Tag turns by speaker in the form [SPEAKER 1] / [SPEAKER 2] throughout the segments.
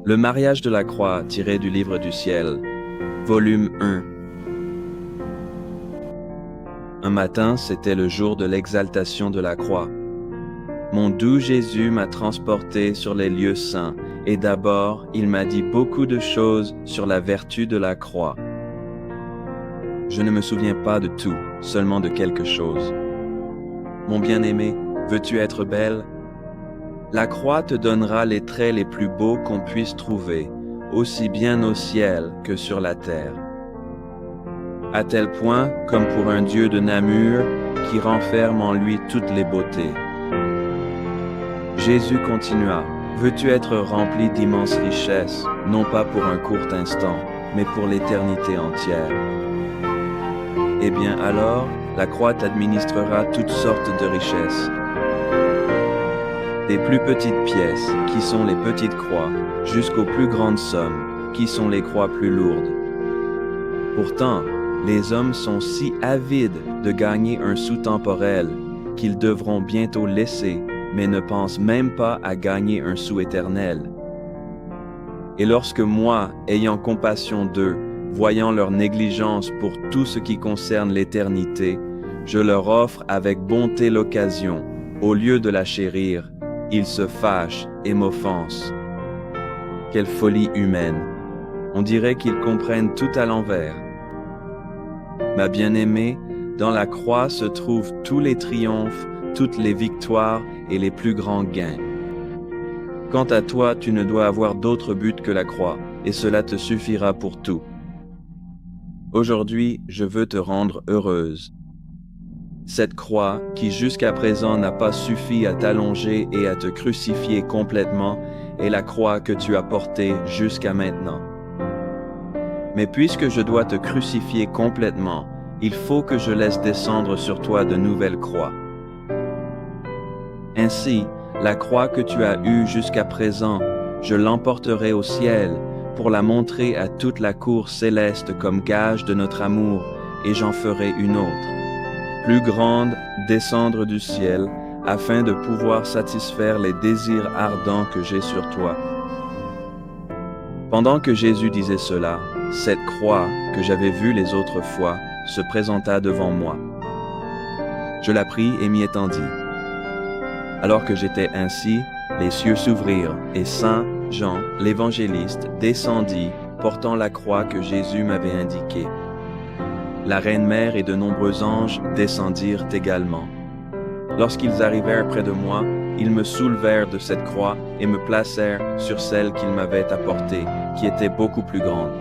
[SPEAKER 1] Le mariage de la croix tiré du livre du ciel, volume 1. Un matin, c'était le jour de l'exaltation de la croix. Mon doux Jésus m'a transporté sur les lieux saints, et d'abord, il m'a dit beaucoup de choses sur la vertu de la croix. Je ne me souviens pas de tout, seulement de quelque chose. Mon bien-aimé, veux-tu être belle? La croix te donnera les traits les plus beaux qu'on puisse trouver, aussi bien au ciel que sur la terre. À tel point, comme pour un dieu de Namur, qui renferme en lui toutes les beautés. Jésus continua, « Veux-tu être rempli d'immenses richesses, non pas pour un court instant, mais pour l'éternité entière? Eh bien alors, la croix t'administrera toutes sortes de richesses. Des plus petites pièces, qui sont les petites croix, jusqu'aux plus grandes sommes, qui sont les croix plus lourdes. Pourtant, les hommes sont si avides de gagner un sou temporel qu'ils devront bientôt laisser, mais ne pensent même pas à gagner un sou éternel. Et lorsque moi, ayant compassion d'eux, voyant leur négligence pour tout ce qui concerne l'éternité, je leur offre avec bonté l'occasion, au lieu de la chérir, ils se fâchent et m'offensent. Quelle folie humaine! On dirait qu'ils comprennent tout à l'envers. Ma bien-aimée, dans la croix se trouvent tous les triomphes, toutes les victoires et les plus grands gains. Quant à toi, tu ne dois avoir d'autre but que la croix, et cela te suffira pour tout. Aujourd'hui, je veux te rendre heureuse. Cette croix, qui jusqu'à présent n'a pas suffi à t'allonger et à te crucifier complètement, est la croix que tu as portée jusqu'à maintenant. Mais puisque je dois te crucifier complètement, il faut que je laisse descendre sur toi de nouvelles croix. Ainsi, la croix que tu as eue jusqu'à présent, je l'emporterai au ciel pour la montrer à toute la cour céleste comme gage de notre amour, et j'en ferai une autre, plus grande, descendre du ciel, afin de pouvoir satisfaire les désirs ardents que j'ai sur toi. Pendant que Jésus disait cela, cette croix que j'avais vue les autres fois se présenta devant moi. Je la pris et m'y étendis. Alors que j'étais ainsi, les cieux s'ouvrirent, et Saint Jean, l'évangéliste, descendit, portant la croix que Jésus m'avait indiquée. La Reine Mère et de nombreux anges descendirent également. Lorsqu'ils arrivèrent près de moi, ils me soulevèrent de cette croix et me placèrent sur celle qu'ils m'avaient apportée, qui était beaucoup plus grande.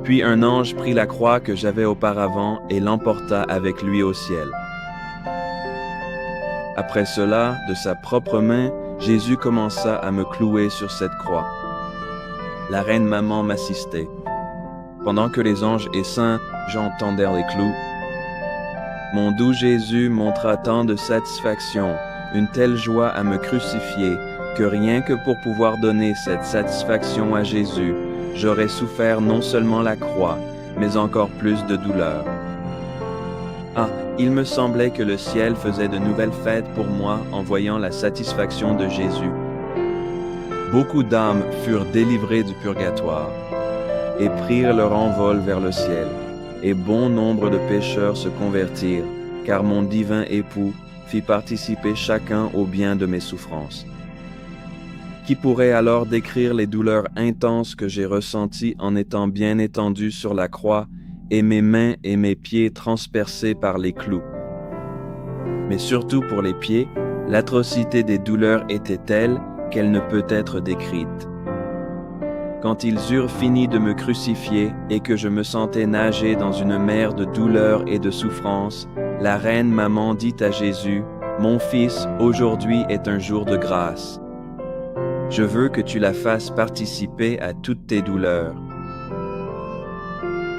[SPEAKER 1] Puis un ange prit la croix que j'avais auparavant et l'emporta avec lui au ciel. Après cela, de sa propre main, Jésus commença à me clouer sur cette croix. La Reine Maman m'assistait. Pendant que les anges et saints j'entendais les clous, mon doux Jésus montra tant de satisfaction, une telle joie à me crucifier, que rien que pour pouvoir donner cette satisfaction à Jésus, j'aurais souffert non seulement la croix, mais encore plus de douleur. Ah, il me semblait que le ciel faisait de nouvelles fêtes pour moi en voyant la satisfaction de Jésus. Beaucoup d'âmes furent délivrées du purgatoire et prirent leur envol vers le ciel, et bon nombre de pécheurs se convertirent, car mon divin époux fit participer chacun au bien de mes souffrances. Qui pourrait alors décrire les douleurs intenses que j'ai ressenties en étant bien étendu sur la croix et mes mains et mes pieds transpercés par les clous? Mais surtout pour les pieds, l'atrocité des douleurs était telle qu'elle ne peut être décrite. Quand ils eurent fini de me crucifier et que je me sentais nager dans une mer de douleur et de souffrance, la Reine Maman dit à Jésus, « Mon fils, aujourd'hui est un jour de grâce. Je veux que tu la fasses participer à toutes tes douleurs.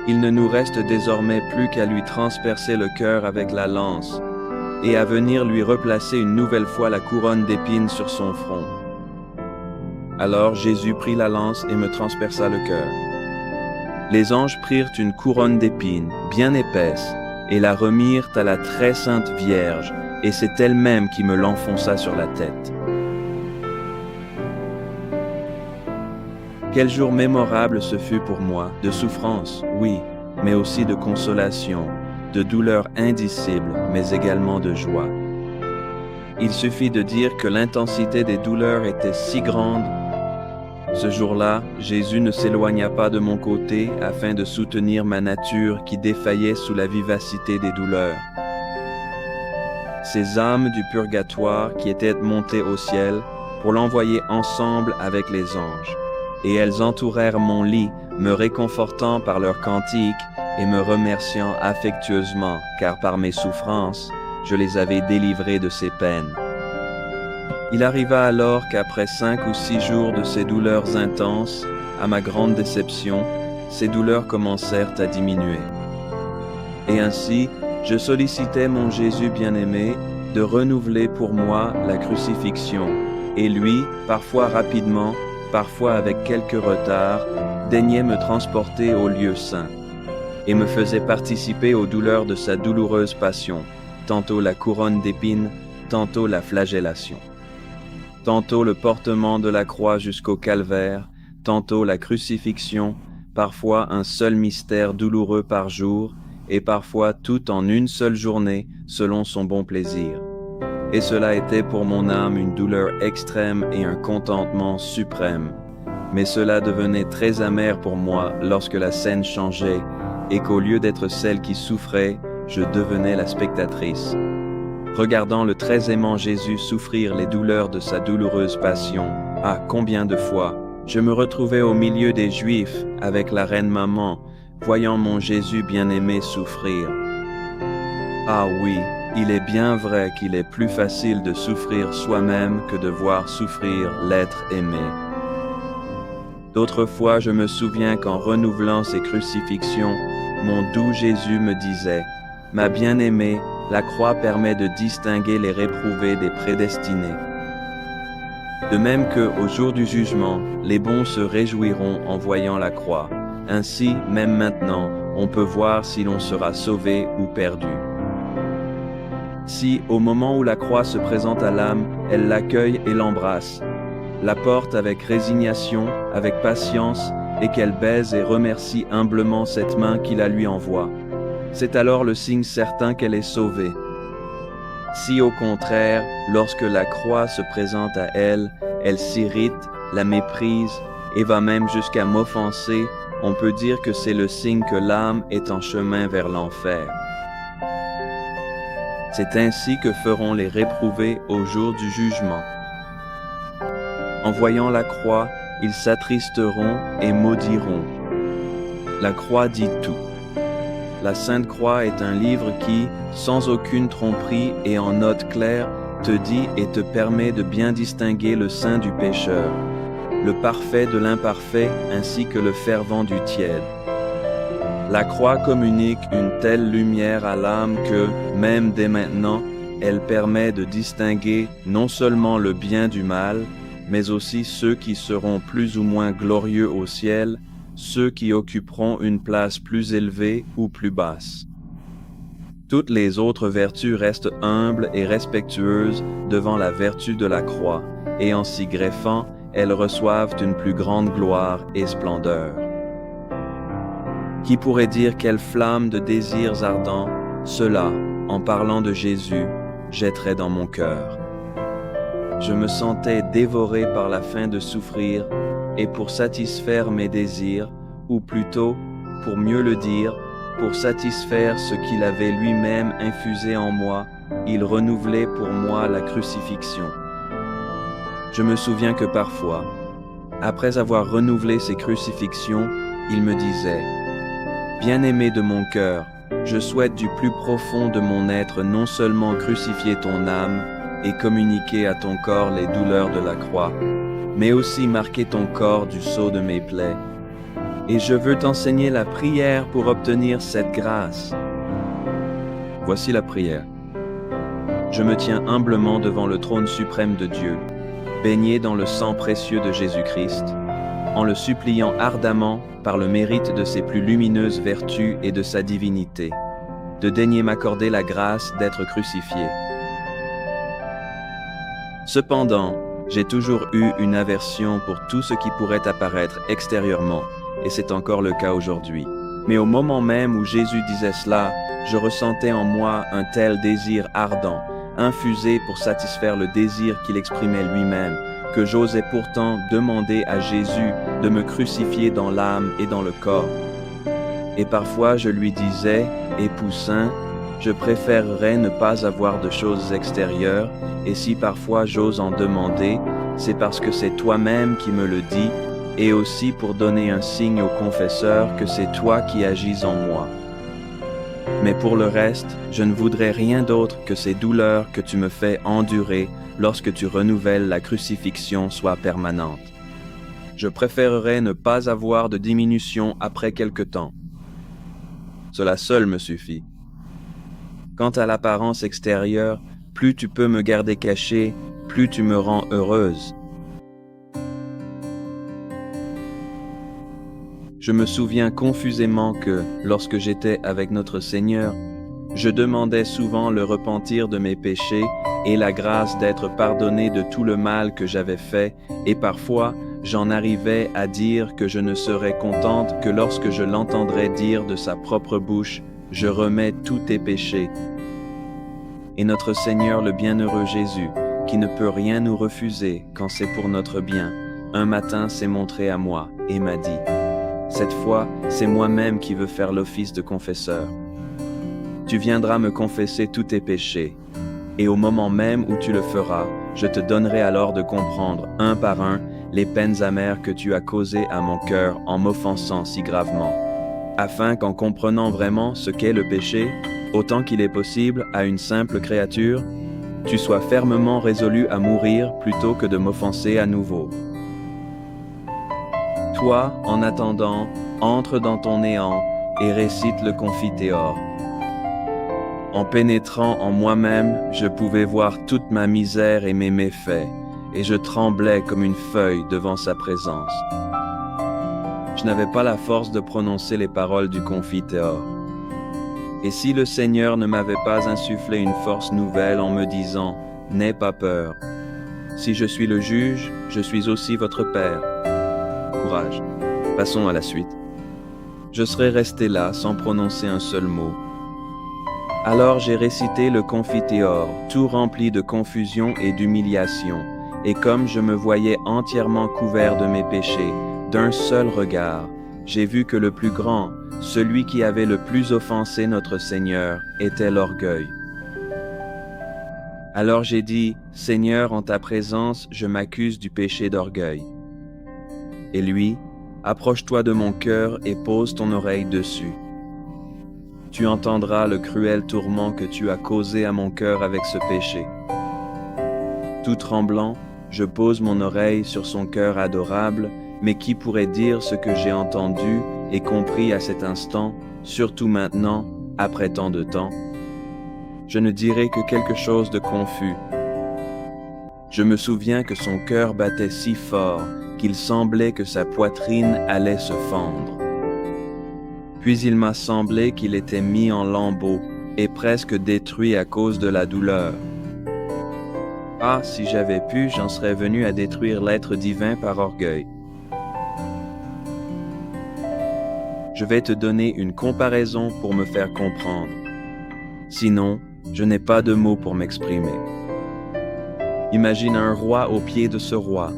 [SPEAKER 1] Il ne nous reste désormais plus qu'à lui transpercer le cœur avec la lance et à venir lui replacer une nouvelle fois la couronne d'épines sur son front. » Alors Jésus prit la lance et me transperça le cœur. Les anges prirent une couronne d'épines, bien épaisse, et la remirent à la très sainte Vierge, et c'est elle-même qui me l'enfonça sur la tête. Quel jour mémorable ce fut pour moi, de souffrance, oui, mais aussi de consolation, de douleur indicible, mais également de joie. Il suffit de dire que l'intensité des douleurs était si grande. Ce jour-là, Jésus ne s'éloigna pas de mon côté afin de soutenir ma nature qui défaillait sous la vivacité des douleurs. Ces âmes du purgatoire qui étaient montées au ciel pour l'envoyer ensemble avec les anges. Et elles entourèrent mon lit, me réconfortant par leurs cantiques et me remerciant affectueusement, car par mes souffrances, je les avais délivrées de ces peines. Il arriva alors qu'après 5 ou 6 jours de ces douleurs intenses, à ma grande déception, ces douleurs commencèrent à diminuer. Et ainsi, je sollicitais mon Jésus bien-aimé de renouveler pour moi la crucifixion, et lui, parfois rapidement, parfois avec quelque retard, daignait me transporter au lieu saint, et me faisait participer aux douleurs de sa douloureuse passion, tantôt la couronne d'épines, tantôt la flagellation. Tantôt le portement de la croix jusqu'au calvaire, tantôt la crucifixion, parfois un seul mystère douloureux par jour, et parfois tout en une seule journée, selon son bon plaisir. Et cela était pour mon âme une douleur extrême et un contentement suprême. Mais cela devenait très amer pour moi lorsque la scène changeait, et qu'au lieu d'être celle qui souffrait, je devenais la spectatrice. Regardant le très aimant Jésus souffrir les douleurs de sa douloureuse passion, ah, combien de fois, je me retrouvais au milieu des Juifs avec la reine maman, voyant mon Jésus bien-aimé souffrir. Ah oui, il est bien vrai qu'il est plus facile de souffrir soi-même que de voir souffrir l'être aimé. D'autres fois, je me souviens qu'en renouvelant ces crucifixions, mon doux Jésus me disait « Ma bien-aimée, la croix permet de distinguer les réprouvés des prédestinés. » De même qu'au jour du jugement, les bons se réjouiront en voyant la croix. Ainsi, même maintenant, on peut voir si l'on sera sauvé ou perdu. Si, au moment où la croix se présente à l'âme, elle l'accueille et l'embrasse, la porte avec résignation, avec patience, et qu'elle baise et remercie humblement cette main qui la lui envoie, c'est alors le signe certain qu'elle est sauvée. Si au contraire, lorsque la croix se présente à elle, elle s'irrite, la méprise, et va même jusqu'à m'offenser, on peut dire que c'est le signe que l'âme est en chemin vers l'enfer. C'est ainsi que feront les réprouvés au jour du jugement. En voyant la croix, ils s'attristeront et maudiront. La croix dit tout. La Sainte Croix est un livre qui, sans aucune tromperie et en notes claires, te dit et te permet de bien distinguer le saint du pécheur, le parfait de l'imparfait ainsi que le fervent du tiède. La croix communique une telle lumière à l'âme que, même dès maintenant, elle permet de distinguer non seulement le bien du mal, mais aussi ceux qui seront plus ou moins glorieux au ciel, ceux qui occuperont une place plus élevée ou plus basse. Toutes les autres vertus restent humbles et respectueuses devant la vertu de la croix, et en s'y greffant, elles reçoivent une plus grande gloire et splendeur. Qui pourrait dire quelle flamme de désirs ardents, cela, en parlant de Jésus, jetterait dans mon cœur. Je me sentais dévoré par la faim de souffrir, et pour satisfaire mes désirs, ou plutôt, pour mieux le dire, pour satisfaire ce qu'il avait lui-même infusé en moi, il renouvelait pour moi la crucifixion. Je me souviens que parfois, après avoir renouvelé ces crucifixions, il me disait « Bien-aimé de mon cœur, je souhaite du plus profond de mon être non seulement crucifier ton âme et communiquer à ton corps les douleurs de la croix, mais aussi marquer ton corps du sceau de mes plaies. Et je veux t'enseigner la prière pour obtenir cette grâce. » Voici la prière. Je me tiens humblement devant le trône suprême de Dieu, baigné dans le sang précieux de Jésus-Christ, en le suppliant ardemment par le mérite de ses plus lumineuses vertus et de sa divinité, de daigner m'accorder la grâce d'être crucifié. Cependant, J'ai toujours eu une aversion pour tout ce qui pourrait apparaître extérieurement, et c'est encore le cas aujourd'hui. Mais au moment même où Jésus disait cela, je ressentais en moi un tel désir ardent, infusé pour satisfaire le désir qu'il exprimait lui-même, que j'osais pourtant demander à Jésus de me crucifier dans l'âme et dans le corps. Et parfois je lui disais, Époux saint, je préférerais ne pas avoir de choses extérieures, et si parfois j'ose en demander, c'est parce que c'est toi-même qui me le dis, et aussi pour donner un signe au confesseur que c'est toi qui agis en moi. Mais pour le reste, je ne voudrais rien d'autre que ces douleurs que tu me fais endurer lorsque tu renouvelles la crucifixion soit permanente. Je préférerais ne pas avoir de diminution après quelque temps. Cela seul me suffit. Quant à l'apparence extérieure, plus tu peux me garder caché, plus tu me rends heureuse. Je me souviens confusément que, lorsque j'étais avec notre Seigneur, je demandais souvent le repentir de mes péchés et la grâce d'être pardonné de tout le mal que j'avais fait, et parfois, j'en arrivais à dire que je ne serais contente que lorsque je l'entendrais dire de sa propre bouche, « Je remets tous tes péchés ». Et notre Seigneur le bienheureux Jésus, qui ne peut rien nous refuser quand c'est pour notre bien, un matin s'est montré à moi et m'a dit, « Cette fois, c'est moi-même qui veux faire l'office de confesseur. Tu viendras me confesser tous tes péchés, et au moment même où tu le feras, je te donnerai alors de comprendre, un par un, les peines amères que tu as causées à mon cœur en m'offensant si gravement, afin qu'en comprenant vraiment ce qu'est le péché, autant qu'il est possible à une simple créature, tu sois fermement résolu à mourir plutôt que de m'offenser à nouveau. Toi, en attendant, entre dans ton néant et récite le Confiteor. En pénétrant en moi-même, je pouvais voir toute ma misère et mes méfaits, et je tremblais comme une feuille devant sa présence. Je n'avais pas la force de prononcer les paroles du Confiteor. Et si le Seigneur ne m'avait pas insufflé une force nouvelle en me disant « N'aie pas peur. Si je suis le juge, je suis aussi votre Père. Courage. Passons à la suite. » Je serais resté là sans prononcer un seul mot. Alors j'ai récité le Confiteor, tout rempli de confusion et d'humiliation, et comme je me voyais entièrement couvert de mes péchés, d'un seul regard, j'ai vu que le plus grand, celui qui avait le plus offensé notre Seigneur, était l'orgueil. Alors j'ai dit, « Seigneur, en ta présence, je m'accuse du péché d'orgueil. » Et lui, « Approche-toi de mon cœur et pose ton oreille dessus. Tu entendras le cruel tourment que tu as causé à mon cœur avec ce péché. » Tout tremblant, je pose mon oreille sur son cœur adorable, mais qui pourrait dire ce que j'ai entendu et compris à cet instant, surtout maintenant, après tant de temps? Je ne dirai que quelque chose de confus. Je me souviens que son cœur battait si fort qu'il semblait que sa poitrine allait se fendre. Puis il m'a semblé qu'il était mis en lambeaux et presque détruit à cause de la douleur. Ah, si j'avais pu, j'en serais venu à détruire l'être divin par orgueil. Je vais te donner une comparaison pour me faire comprendre. Sinon, je n'ai pas de mots pour m'exprimer. Imagine un roi au pied de ce roi,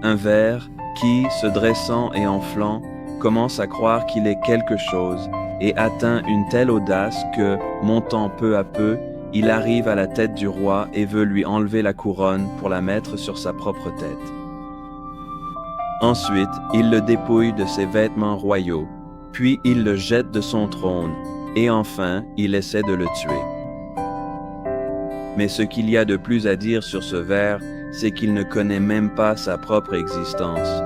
[SPEAKER 1] un ver qui, se dressant et enflant, commence à croire qu'il est quelque chose et atteint une telle audace que, montant peu à peu, il arrive à la tête du roi et veut lui enlever la couronne pour la mettre sur sa propre tête. Ensuite, il le dépouille de ses vêtements royaux, puis il le jette de son trône, et enfin, il essaie de le tuer. Mais ce qu'il y a de plus à dire sur ce ver, c'est qu'il ne connaît même pas sa propre existence.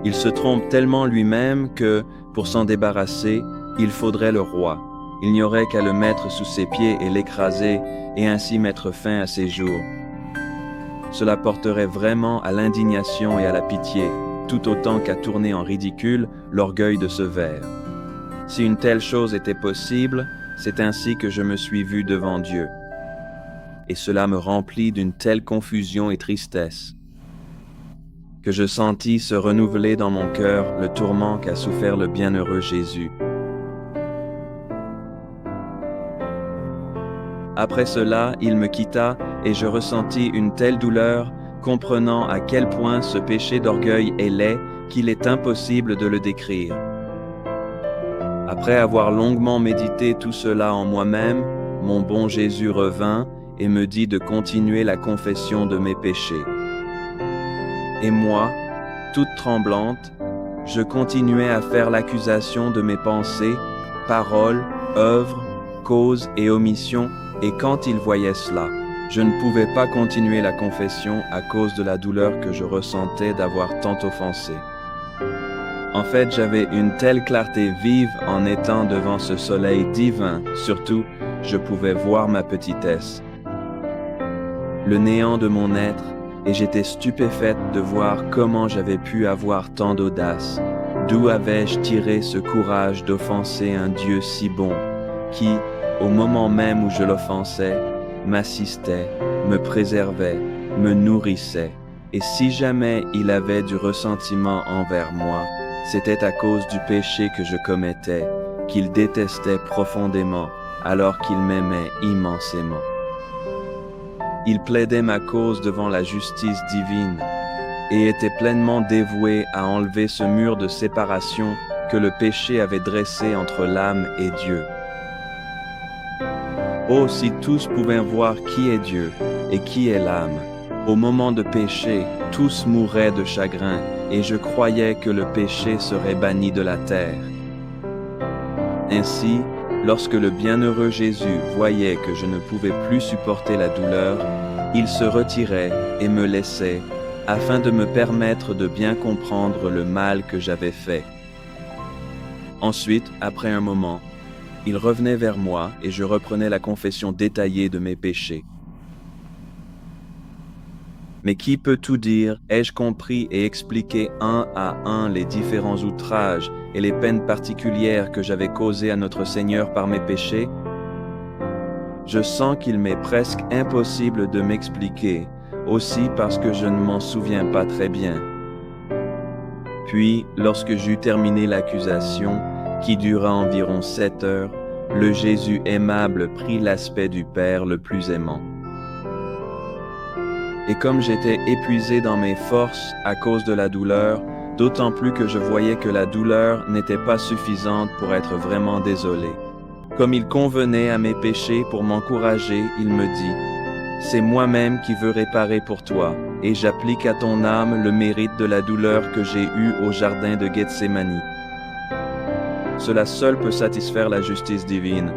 [SPEAKER 1] Il se trompe tellement lui-même que, pour s'en débarrasser, il faudrait le roi. Il n'y aurait qu'à le mettre sous ses pieds et l'écraser, et ainsi mettre fin à ses jours. Cela porterait vraiment à l'indignation et à la pitié, tout autant qu'à tourner en ridicule l'orgueil de ce ver. Si une telle chose était possible, c'est ainsi que je me suis vu devant Dieu. Et cela me remplit d'une telle confusion et tristesse. que je sentis se renouveler dans mon cœur le tourment qu'a souffert le bienheureux Jésus. Après cela, il me quitta et je ressentis une telle douleur, comprenant à quel point ce péché d'orgueil est laid qu'il est impossible de le décrire. Après avoir longuement médité tout cela en moi-même, mon bon Jésus revint et me dit de continuer la confession de mes péchés. Et moi, toute tremblante, je continuais à faire l'accusation de mes pensées, paroles, œuvres, causes et omissions, et quand il voyait cela, je ne pouvais pas continuer la confession à cause de la douleur que je ressentais d'avoir tant offensé. En fait, j'avais une telle clarté vive en étant devant ce soleil divin, surtout, je pouvais voir ma petitesse, le néant de mon être, et j'étais stupéfaite de voir comment j'avais pu avoir tant d'audace. D'où avais-je tiré ce courage d'offenser un Dieu si bon, qui, au moment même où je l'offensais, m'assistait, me préservait, me nourrissait, et si jamais il avait du ressentiment envers moi, c'était à cause du péché que je commettais, qu'il détestait profondément, alors qu'il m'aimait immensément. Il plaidait ma cause devant la justice divine et était pleinement dévoué à enlever ce mur de séparation que le péché avait dressé entre l'âme et Dieu. Oh, si tous pouvaient voir qui est Dieu et qui est l'âme! Au moment de péché, tous mouraient de chagrin, et je croyais que le péché serait banni de la terre. Ainsi, lorsque le bienheureux Jésus voyait que je ne pouvais plus supporter la douleur, il se retirait et me laissait, afin de me permettre de bien comprendre le mal que j'avais fait. Ensuite, après un moment, il revenait vers moi et je reprenais la confession détaillée de mes péchés. Mais qui peut tout dire? Ai-je compris et expliqué un à un les différents outrages et les peines particulières que j'avais causées à notre Seigneur par mes péchés? Je sens qu'il m'est presque impossible de m'expliquer, aussi parce que je ne m'en souviens pas très bien. Puis, lorsque j'eus terminé l'accusation, qui dura environ 7 heures, le Jésus aimable prit l'aspect du Père le plus aimant. Et comme j'étais épuisé dans mes forces à cause de la douleur, d'autant plus que je voyais que la douleur n'était pas suffisante pour être vraiment désolé. Comme il convenait à mes péchés pour m'encourager, il me dit: « C'est moi-même qui veux réparer pour toi, et j'applique à ton âme le mérite de la douleur que j'ai eue au jardin de Gethsémani. » Cela seul peut satisfaire la justice divine.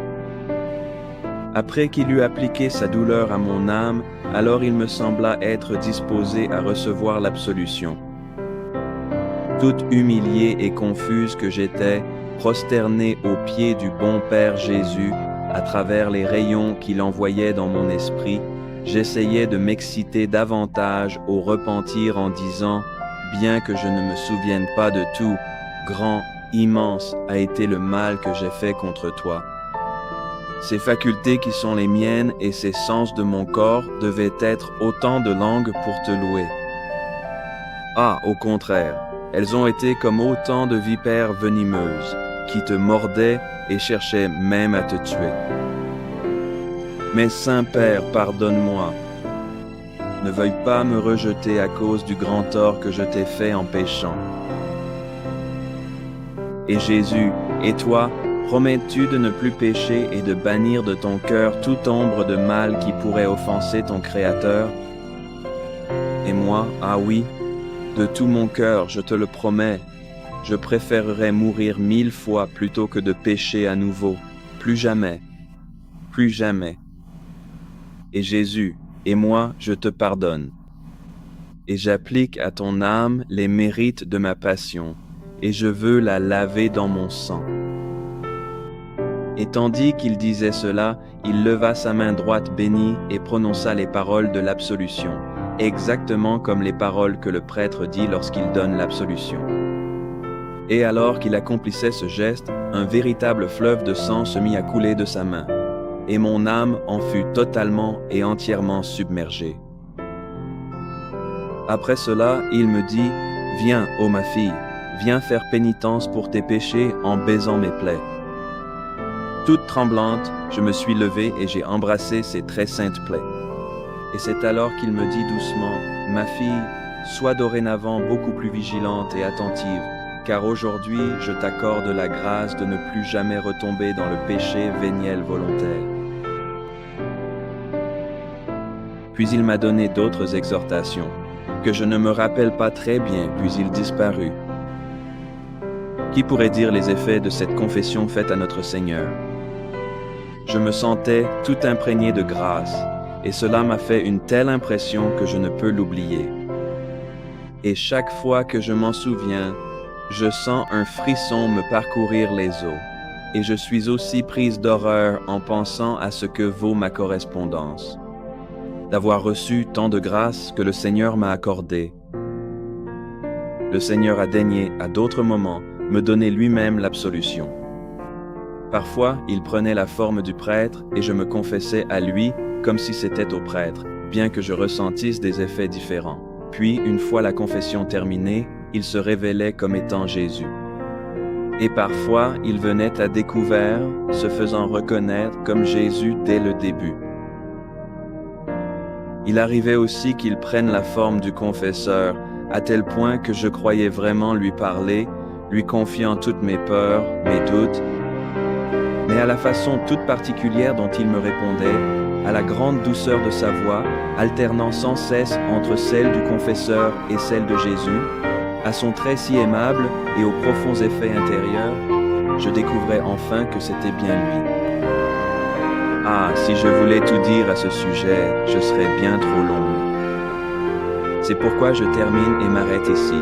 [SPEAKER 1] Après qu'il eut appliqué sa douleur à mon âme, alors il me sembla être disposé à recevoir l'absolution. Toute humiliée et confuse que j'étais, prosternée aux pieds du bon Père Jésus, à travers les rayons qu'il envoyait dans mon esprit, j'essayais de m'exciter davantage au repentir en disant: « Bien que je ne me souvienne pas de tout, grand, immense a été le mal que j'ai fait contre toi. » Ces facultés qui sont les miennes et ces sens de mon corps devaient être autant de langues pour te louer. Ah, au contraire, elles ont été comme autant de vipères venimeuses, qui te mordaient et cherchaient même à te tuer. Mais Saint-Père, pardonne-moi. Ne veuille pas me rejeter à cause du grand tort que je t'ai fait en péchant. Et Jésus, et toi, promets-tu de ne plus pécher et de bannir de ton cœur toute ombre de mal qui pourrait offenser ton Créateur? Et moi, ah oui, de tout mon cœur, je te le promets, je préférerais mourir 1000 fois plutôt que de pécher à nouveau. Plus jamais, plus jamais. Et Jésus, et moi, je te pardonne. Et j'applique à ton âme les mérites de ma passion, et je veux la laver dans mon sang. Et tandis qu'il disait cela, il leva sa main droite bénie et prononça les paroles de l'absolution, exactement comme les paroles que le prêtre dit lorsqu'il donne l'absolution. Et alors qu'il accomplissait ce geste, un véritable fleuve de sang se mit à couler de sa main, et mon âme en fut totalement et entièrement submergée. Après cela, il me dit: Viens, ô ma fille, viens faire pénitence pour tes péchés en baisant mes plaies. Toute tremblante, je me suis levée et j'ai embrassé ses très saintes plaies. Et c'est alors qu'il me dit doucement, « Ma fille, sois dorénavant beaucoup plus vigilante et attentive, car aujourd'hui je t'accorde la grâce de ne plus jamais retomber dans le péché véniel volontaire. » Puis il m'a donné d'autres exhortations, que je ne me rappelle pas très bien, puis il disparut. Qui pourrait dire les effets de cette confession faite à notre Seigneur? Je me sentais tout imprégné de grâce, et cela m'a fait une telle impression que je ne peux l'oublier. Et chaque fois que je m'en souviens, je sens un frisson me parcourir les os, et je suis aussi prise d'horreur en pensant à ce que vaut ma correspondance, d'avoir reçu tant de grâce que le Seigneur m'a accordé. Le Seigneur a daigné, à d'autres moments, me donner lui-même l'absolution. Parfois, il prenait la forme du prêtre et je me confessais à lui comme si c'était au prêtre, bien que je ressentisse des effets différents. Puis, une fois la confession terminée, il se révélait comme étant Jésus. Et parfois, il venait à découvert, se faisant reconnaître comme Jésus dès le début. Il arrivait aussi qu'il prenne la forme du confesseur, à tel point que je croyais vraiment lui parler, lui confiant toutes mes peurs, mes doutes, mais à la façon toute particulière dont il me répondait, à la grande douceur de sa voix, alternant sans cesse entre celle du confesseur et celle de Jésus, à son trait si aimable et aux profonds effets intérieurs, je découvrais enfin que c'était bien lui. Ah, si je voulais tout dire à ce sujet, je serais bien trop longue. C'est pourquoi je termine et m'arrête ici.